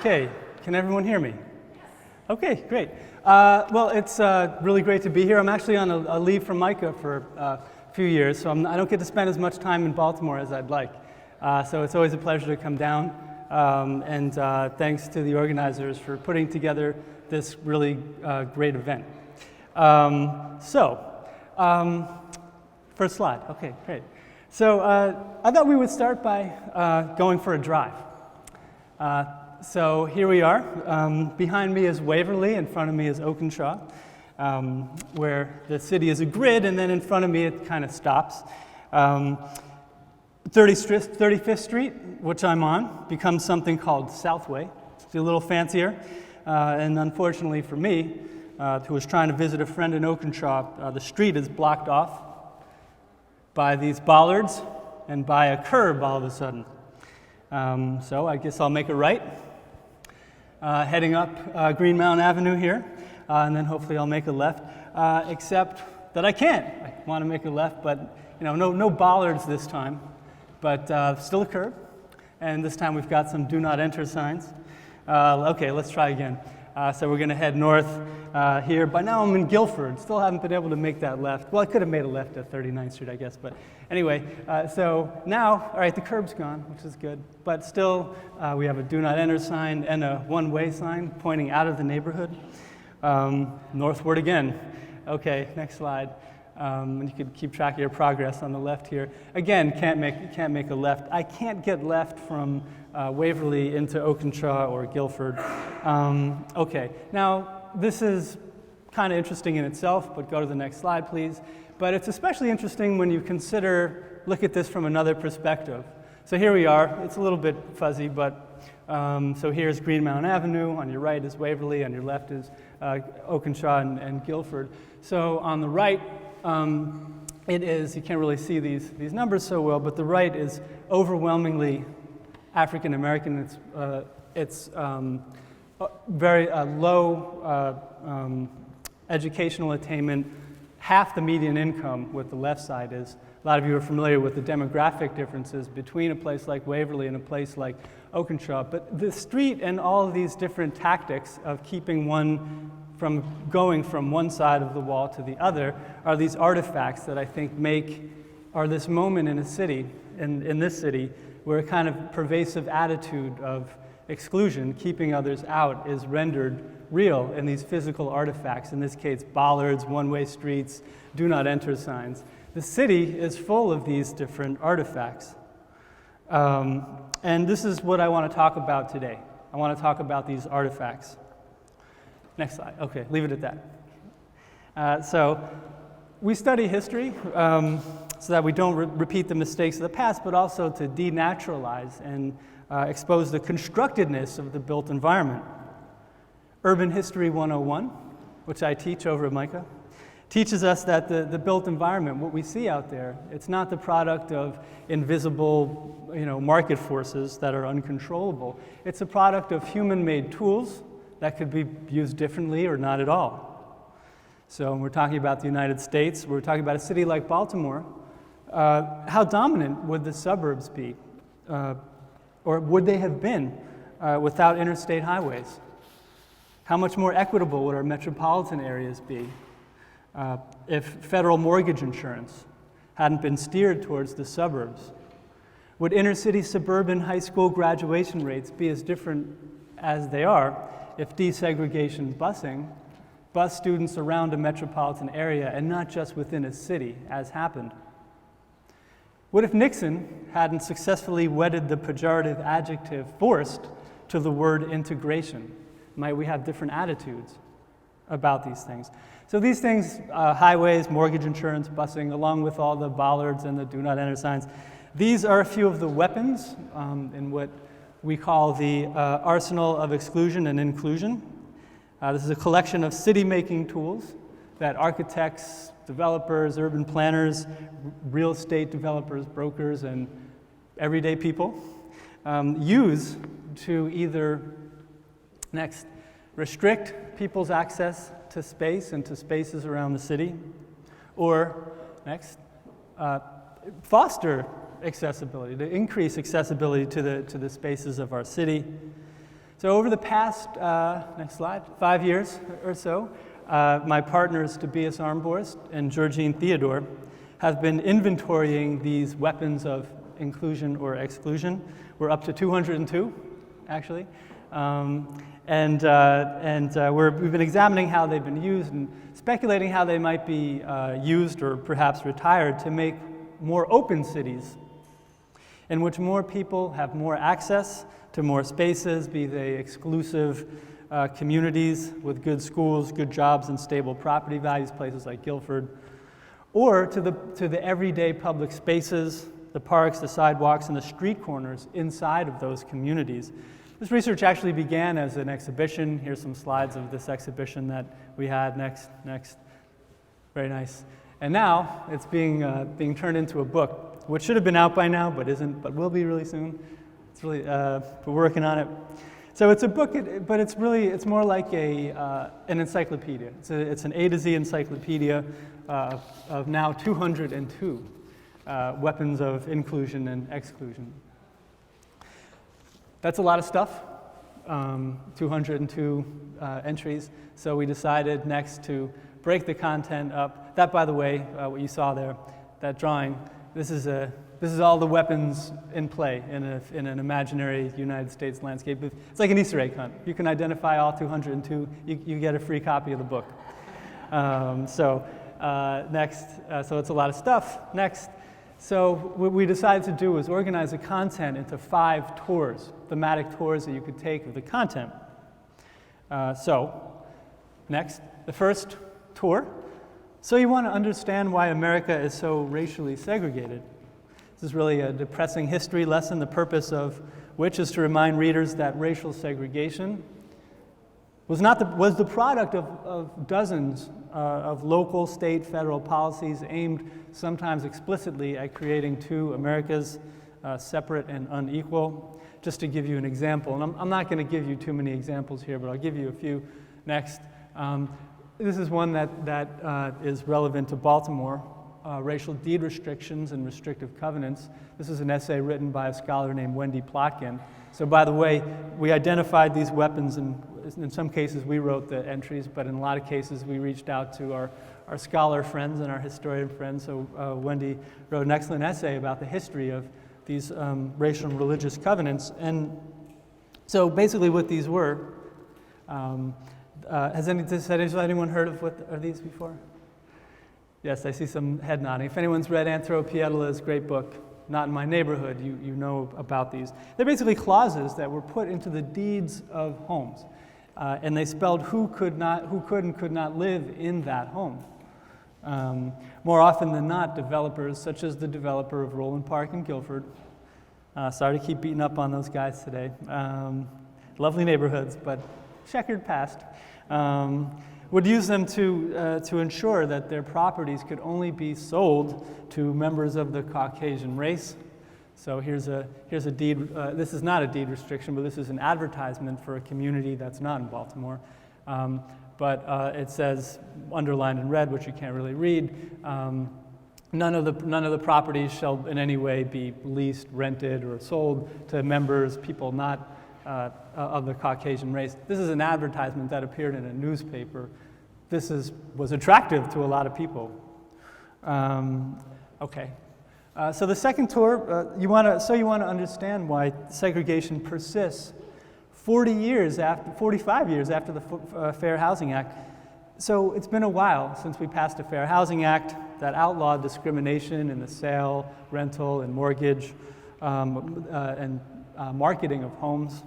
Okay, can everyone hear me? Okay, great. Well, it's really great to be here. I'm actually on a leave from Micah for a few years, so I don't get to spend as much time in Baltimore as I'd like. So it's always a pleasure to come down, and thanks to the organizers for putting together this really great event. First slide. Okay, great. So I thought we would start by going for a drive. So here we are. Behind me is Waverly, in front of me is Oakenshaw, where the city is a grid, and then in front of me it kind of stops. 35th Street, which I'm on, becomes something called Southway. It's a little fancier, and unfortunately for me, who was trying to visit a friend in Oakenshaw, the street is blocked off by these bollards and by a curb all of a sudden. So I guess I'll make a right, heading up Green Mountain Avenue here, and then hopefully I'll make a left, except that I can't. I want to make a left, but no bollards this time, but still a curb, and this time we've got some do not enter signs. Okay, let's try again. So we're going to head north here. By now I'm in Guilford. Still haven't been able to make that left. Well, I could have made a left at 39th Street, I guess. But anyway, so now, all right, the curb's gone, which is good. But still, we have a do not enter sign and a one-way sign pointing out of the neighborhood. Northward again. Okay, next slide. And you could keep track of your progress on the left here. Again, can't make a left. I can't get left from Waverly into Oakenshaw or Guilford. Okay, now this is kind of interesting in itself, but go to the next slide, please. But it's especially interesting when you look at this from another perspective. So here we are. It's a little bit fuzzy, but so here's Green Mountain Avenue. On your right is Waverly. On your left is Oakenshaw and Guilford. So on the right, it is, you can't really see these numbers so well, but the right is overwhelmingly African American. It's very low educational attainment, half the median income what the left side is. A lot of you are familiar with the demographic differences between a place like Waverly and a place like Oakenshaw, but the street and all of these different tactics of keeping one from going from one side of the wall to the other are these artifacts that I think are this moment in a city, in this city, where a kind of pervasive attitude of exclusion, keeping others out, is rendered real in these physical artifacts. In this case, bollards, one-way streets, do not enter signs. The city is full of these different artifacts. And this is what I want to talk about today. I want to talk about these artifacts. Next slide. Okay, leave it at that. So we study history so that we don't repeat the mistakes of the past, but also to denaturalize and expose the constructedness of the built environment. Urban History 101, which I teach over at Micah, teaches us that the built environment, what we see out there, it's not the product of invisible market forces that are uncontrollable. It's a product of human-made tools that could be used differently or not at all. So when we're talking about the United States, we're talking about a city like Baltimore. How dominant would the suburbs be? Or would they have been without interstate highways? How much more equitable would our metropolitan areas be if federal mortgage insurance hadn't been steered towards the suburbs? Would inner-city suburban high school graduation rates be as different as they are if desegregation busing bus students around a metropolitan area and not just within a city, as happened? What if Nixon hadn't successfully wedded the pejorative adjective forced to the word integration? Might we have different attitudes about these things? So these things, highways, mortgage insurance, busing, along with all the bollards and the do not enter signs, these are a few of the weapons in what we call the Arsenal of Exclusion and Inclusion. This is a collection of city-making tools that architects, developers, urban planners, real estate developers, brokers, and everyday people use to either, restrict people's access to space and to spaces around the city, or, foster accessibility, to increase accessibility to the spaces of our city. So over the past, next slide, 5 years or so, my partners Tobias Armborst and Georgine Theodore have been inventorying these weapons of inclusion or exclusion. We're up to 202, actually. We've been examining how they've been used and speculating how they might be used or perhaps retired to make more open cities in which more people have more access to more spaces, be they exclusive communities with good schools, good jobs, and stable property values, places like Guilford, or to the everyday public spaces, the parks, the sidewalks, and the street corners inside of those communities. This research actually began as an exhibition. Here's some slides of this exhibition that we had. Next. Very nice. And now it's being turned into a book, which should have been out by now, but isn't, but will be really soon. It's really, we're working on it. So it's a book, but it's more like an encyclopedia. It's an A to Z encyclopedia of now 202 weapons of inclusion and exclusion. That's a lot of stuff, 202 entries. So we decided next to break the content up. That, by the way, what you saw there, that drawing, this is all the weapons in play in an imaginary United States landscape. It's like an Easter egg hunt. You can identify all 202. You get a free copy of the book. Next, so it's a lot of stuff. Next, so what we decided to do was organize the content into 5 tours, thematic tours that you could take of the content. Next, the first tour. So you want to understand why America is so racially segregated. This is really a depressing history lesson, the purpose of which is to remind readers that racial segregation was the product of dozens of local, state, federal policies aimed sometimes explicitly at creating two Americas, separate and unequal. Just to give you an example, and I'm not going to give you too many examples here, but I'll give you a few next. This is one that is relevant to Baltimore, racial deed restrictions and restrictive covenants. This is an essay written by a scholar named Wendy Plotkin. So by the way, we identified these weapons, and in some cases we wrote the entries, but in a lot of cases we reached out to our scholar friends and our historian friends. So Wendy wrote an excellent essay about the history of these racial and religious covenants. And so basically what these were, has anyone heard of what are these before? Yes, I see some head nodding. If anyone's read Anthro Pietala's great book, Not in My Neighborhood, you know about these. They're basically clauses that were put into the deeds of homes. And they spelled who could and could not live in that home. More often than not, developers, such as the developer of Roland Park in Guilford, sorry to keep beating up on those guys today, lovely neighborhoods, but checkered past, would use them to ensure that their properties could only be sold to members of the Caucasian race. So here's a deed, this is not a deed restriction, but this is an advertisement for a community that's not in Baltimore. But it says, underlined in red, which you can't really read, none of the properties shall in any way be leased, rented, or sold to members, people not of the Caucasian race. This is an advertisement that appeared in a newspaper. This was attractive to a lot of people. Okay. So the second tour, you want to understand why segregation persists 45 years after the Fair Housing Act. So it's been a while since we passed a Fair Housing Act that outlawed discrimination in the sale, rental, and mortgage and marketing of homes.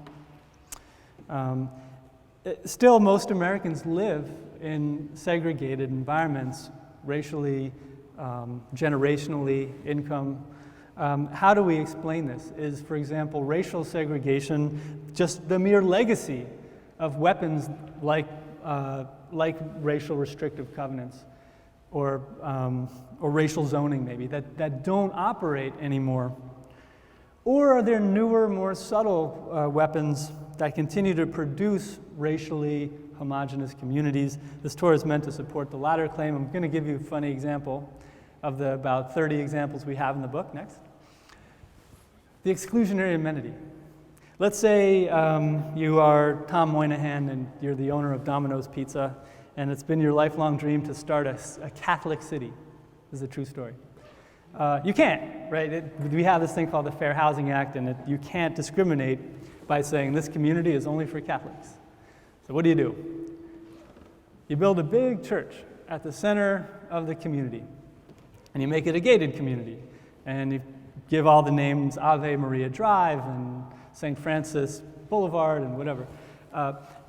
Still, most Americans live in segregated environments, racially, generationally, income. How do we explain this? Is, for example, racial segregation just the mere legacy of weapons like racial restrictive covenants or racial zoning, maybe, that don't operate anymore? Or are there newer, more subtle weapons that continue to produce racially homogenous communities? This tour is meant to support the latter claim. I'm going to give you a funny example of the about 30 examples we have in the book. Next. The exclusionary amenity. Let's say you are Tom Moynihan and you're the owner of Domino's Pizza, and it's been your lifelong dream to start a Catholic city. This is a true story. You can't, right? We have this thing called the Fair Housing Act, and you can't discriminate by saying this community is only for Catholics. So what do? You build a big church at the center of the community, and you make it a gated community, and you give all the names Ave Maria Drive and St. Francis Boulevard and whatever.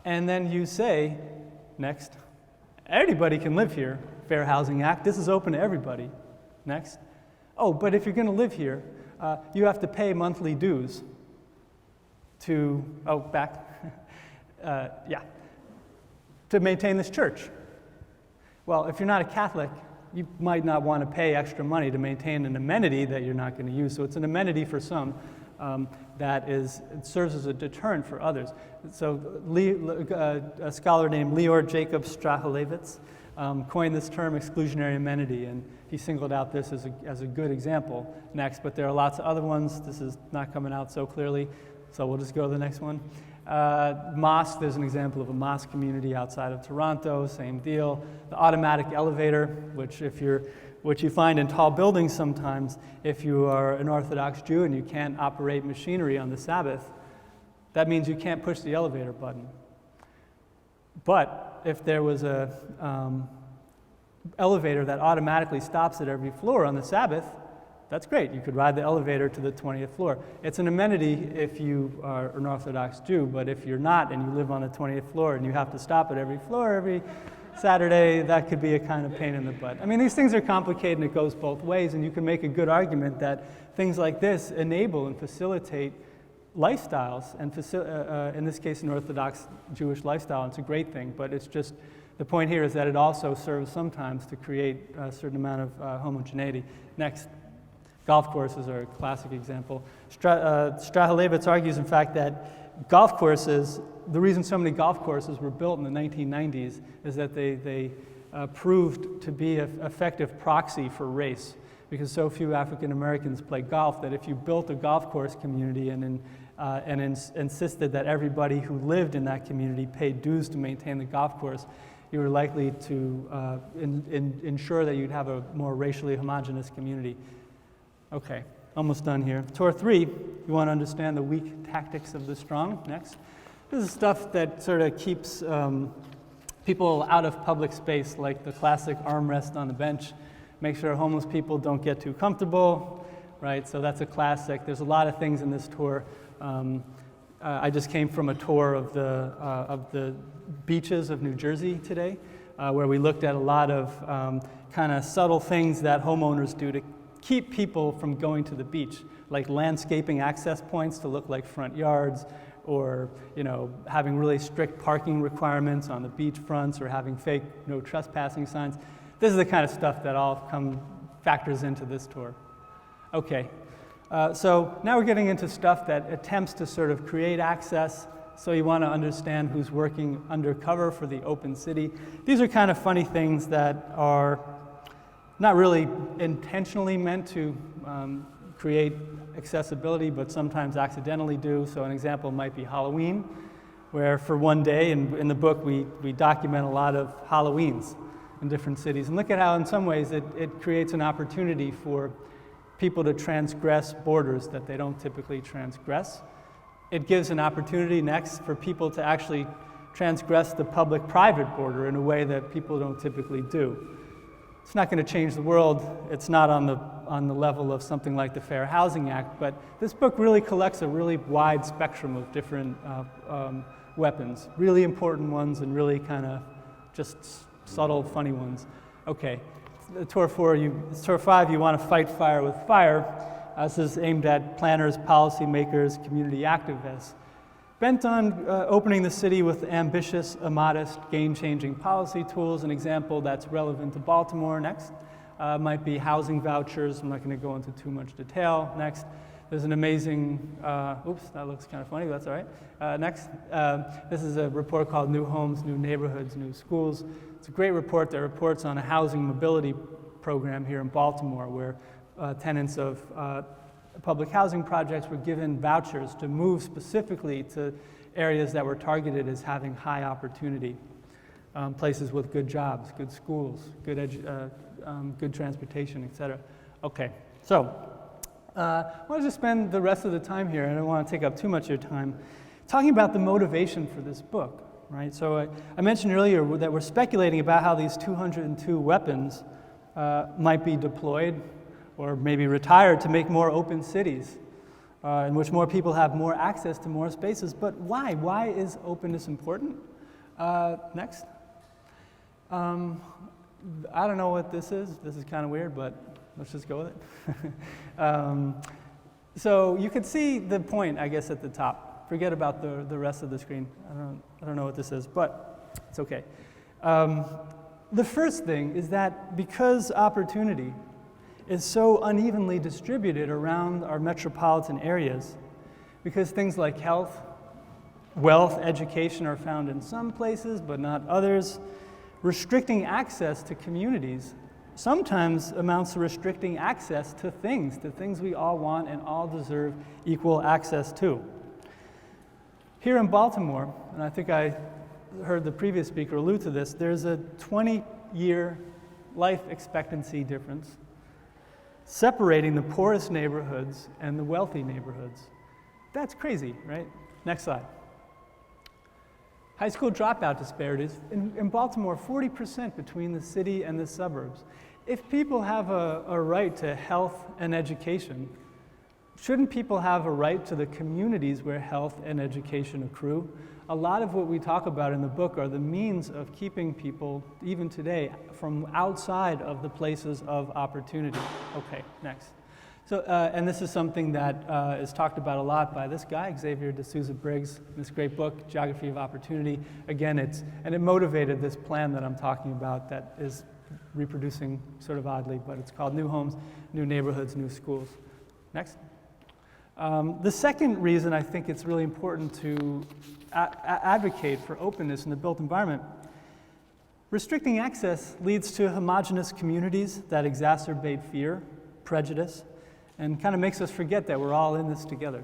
And then you say, next, anybody can live here, Fair Housing Act, this is open to everybody. Next. Oh, but if you're going to live here, you have to pay monthly dues to maintain this church. Well, if you're not a Catholic, you might not want to pay extra money to maintain an amenity that you're not going to use. So it's an amenity for some it serves as a deterrent for others. So a scholar named Leor Jacob Strahalevitz coined this term exclusionary amenity, and he singled out this as a good example. Next, but there are lots of other ones. This is not coming out so clearly, so we'll just go to the next one. Mosque, there's an example of a mosque community outside of Toronto, same deal. The automatic elevator, which you find in tall buildings sometimes. If you are an Orthodox Jew and you can't operate machinery on the Sabbath, that means you can't push the elevator button. But if there was a elevator that automatically stops at every floor on the Sabbath, that's great. You could ride the elevator to the 20th floor. It's an amenity if you are an Orthodox Jew, but if you're not and you live on the 20th floor and you have to stop at every floor every Saturday, that could be a kind of pain in the butt. I mean, these things are complicated and it goes both ways, and you can make a good argument that things like this enable and facilitate lifestyles, and in this case, an Orthodox Jewish lifestyle. It's a great thing, but it's just, the point here is that it also serves sometimes to create a certain amount of homogeneity. Next. Golf courses are a classic example. Strahalevitz argues, in fact, that golf courses, the reason so many golf courses were built in the 1990s is that they proved to be an effective proxy for race, because so few African Americans play golf that if you built a golf course community and insisted that everybody who lived in that community paid dues to maintain the golf course, you were likely to ensure that you'd have a more racially homogeneous community. Okay, almost done here. Tour 3, you want to understand the weak tactics of the strong. Next. This is stuff that sort of keeps people out of public space, like the classic armrest on the bench. Make sure homeless people don't get too comfortable, right? So that's a classic. There's a lot of things in this tour. I just came from a tour of the beaches of New Jersey today, where we looked at a lot of kind of subtle things that homeowners do to keep people from going to the beach, like landscaping access points to look like front yards, or having really strict parking requirements on the beach fronts, or having fake no trespassing signs. This is the kind of stuff that all factors into this tour. Okay, so now we're getting into stuff that attempts to sort of create access. So you want to understand who's working undercover for the open city. These are kind of funny things that are not really intentionally meant to create accessibility, but sometimes accidentally do. So an example might be Halloween, where for one day, in the book, we document a lot of Halloweens in different cities. And look at how in some ways it creates an opportunity for people to transgress borders that they don't typically transgress. It gives an opportunity next for people to actually transgress the public-private border in a way that people don't typically do. It's not going to change the world. It's not on the level of something like the Fair Housing Act, but this book really collects a really wide spectrum of different weapons, really important ones and really kind of just subtle, funny ones. Okay, tour 5, you want to fight fire with fire. This is aimed at planners, policymakers, community activists, bent on opening the city with ambitious, immodest, game-changing policy tools. An example that's relevant to Baltimore, next, might be housing vouchers. I'm not going to go into too much detail. Next, there's an amazing, oops, that looks kind of funny, but that's all right. Next, this is a report called New Homes, New Neighborhoods, New Schools. It's a great report that reports on a housing mobility program here in Baltimore, where tenants of public housing projects were given vouchers to move specifically to areas that were targeted as having high opportunity, places with good jobs, good schools, good transportation, et cetera. Okay, so I want to just spend the rest of the time here, and I don't want to take up too much of your time, talking about the motivation for this book, right? So I mentioned earlier that we're speculating about how these 202 weapons might be deployed or maybe retired to make more open cities in which more people have more access to more spaces. But why? Why is openness important? Next. I don't know what this is. This is kind of weird, but let's just go with it. So you can see the point, I guess, at the top. Forget about the rest of the screen. I don't know what this is, but it's okay. The first thing is that because opportunity is so unevenly distributed around our metropolitan areas, because things like health, wealth, education are found in some places but not others, restricting access to communities sometimes amounts to restricting access to things we all want and all deserve equal access to. Here in Baltimore, and I think I heard the previous speaker allude to this, there's a 20-year life expectancy difference separating the poorest neighborhoods and the wealthy neighborhoods. That's crazy, right? Next slide. High school dropout disparities in Baltimore, 40% between the city and the suburbs. If people have a right to health and education, shouldn't people have a right to the communities where health and education accrue? A lot of what we talk about in the book are the means of keeping people, even today, from outside of the places of opportunity. Okay, next. So, and this is something that is talked about a lot by this guy, Xavier de Souza Briggs, in this great book, Geography of Opportunity. Again, it motivated this plan that I'm talking about that is reproducing sort of oddly, but it's called New Homes, New Neighborhoods, New Schools. Next. The second reason I think it's really important to advocate for openness in the built environment, restricting access leads to homogeneous communities that exacerbate fear, prejudice, and kind of makes us forget that we're all in this together.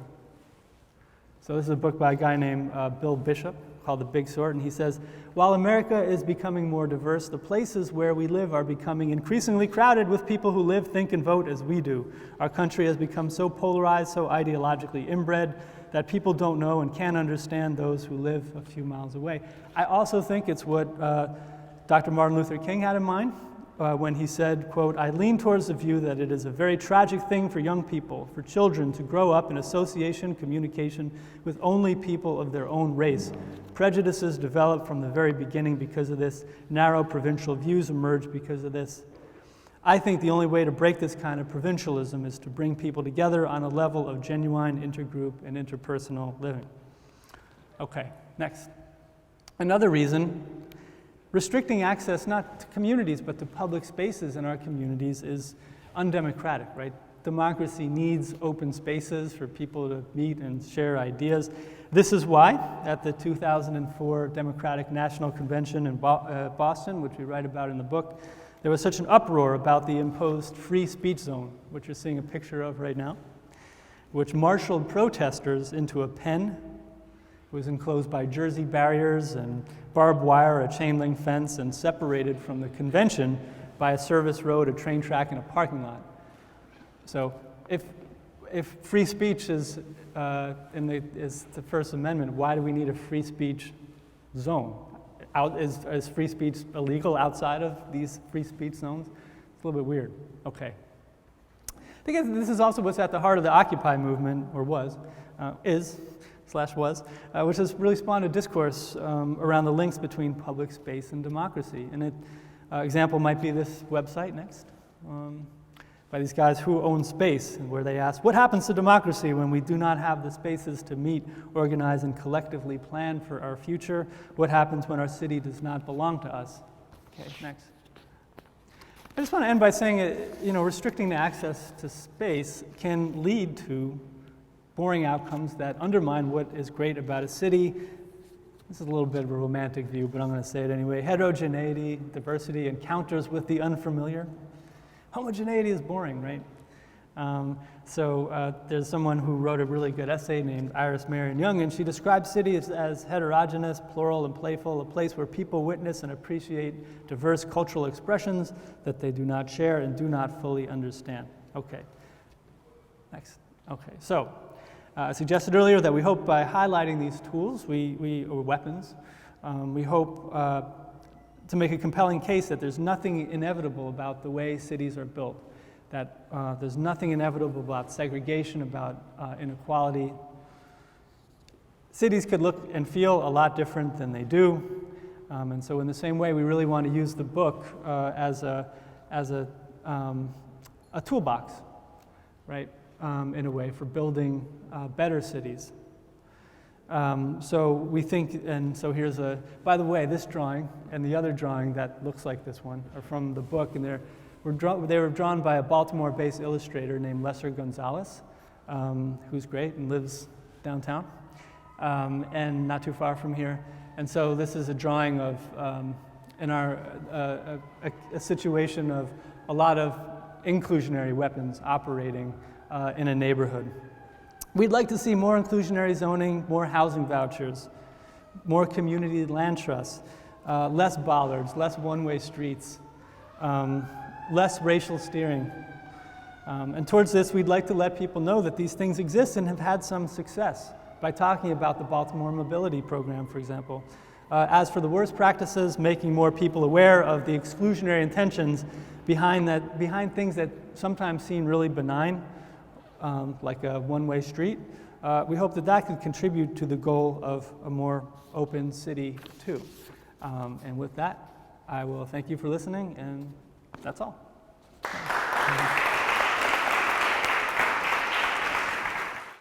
So this is a book by a guy named Bill Bishop called The Big Sort, and he says, while America is becoming more diverse, the places where we live are becoming increasingly crowded with people who live, think, and vote as we do. Our country has become so polarized, so ideologically inbred, that people don't know and can't understand those who live a few miles away. I also think it's what Dr. Martin Luther King had in mind when he said, quote, I lean towards the view that it is a very tragic thing for young people, for children to grow up in association, communication with only people of their own race. Prejudices develop from the very beginning because of this. Narrow provincial views emerge because of this. I think the only way to break this kind of provincialism is to bring people together on a level of genuine intergroup and interpersonal living. Okay, next. Another reason restricting access not to communities but to public spaces in our communities is undemocratic, right? Democracy needs open spaces for people to meet and share ideas. This is why at the 2004 Democratic National Convention in Boston, which we write about in the book, there was such an uproar about the imposed free speech zone, which you're seeing a picture of right now, which marshaled protesters into a pen. It was enclosed by Jersey barriers and barbed wire, a chain link fence, and separated from the convention by a service road, a train track, and a parking lot. So if free speech is the First Amendment, why do we need a free speech zone? Is free speech illegal outside of these free speech zones? It's a little bit weird. Okay. I think this is also what's at the heart of the Occupy movement, or was, which has really spawned a discourse around the links between public space and democracy. And an example might be this website next, by these guys who own space, where they ask, what happens to democracy when we do not have the spaces to meet, organize, and collectively plan for our future? What happens when our city does not belong to us? Okay, next. I just want to end by saying, restricting the access to space can lead to boring outcomes that undermine what is great about a city. This is a little bit of a romantic view, but I'm going to say it anyway. Heterogeneity, diversity, encounters with the unfamiliar. Homogeneity is boring, right? There's someone who wrote a really good essay named Iris Marion Young, and she describes cities as heterogeneous, plural, and playful, a place where people witness and appreciate diverse cultural expressions that they do not share and do not fully understand. Okay, next. Okay, so I suggested earlier that we hope by highlighting these tools, or weapons, we hope to make a compelling case that there's nothing inevitable about the way cities are built, that there's nothing inevitable about segregation, about inequality. Cities could look and feel a lot different than they do, and so in the same way, we really want to use the book as a toolbox, right, in a way for building better cities. So we think, and so here's by the way, this drawing and the other drawing that looks like this one are from the book, and they were drawn by a Baltimore-based illustrator named Lesser Gonzalez, who's great and lives downtown and not too far from here. And so this is a drawing of, a situation of a lot of inclusionary weapons operating in a neighborhood. We'd like to see more inclusionary zoning, more housing vouchers, more community land trusts, less bollards, less one-way streets, less racial steering. And towards this, we'd like to let people know that these things exist and have had some success by talking about the Baltimore Mobility Program, for example. As for the worst practices, making more people aware of the exclusionary intentions behind things that sometimes seem really benign, like a one-way street. We hope that could contribute to the goal of a more open city too. And with that, I will thank you for listening, and that's all.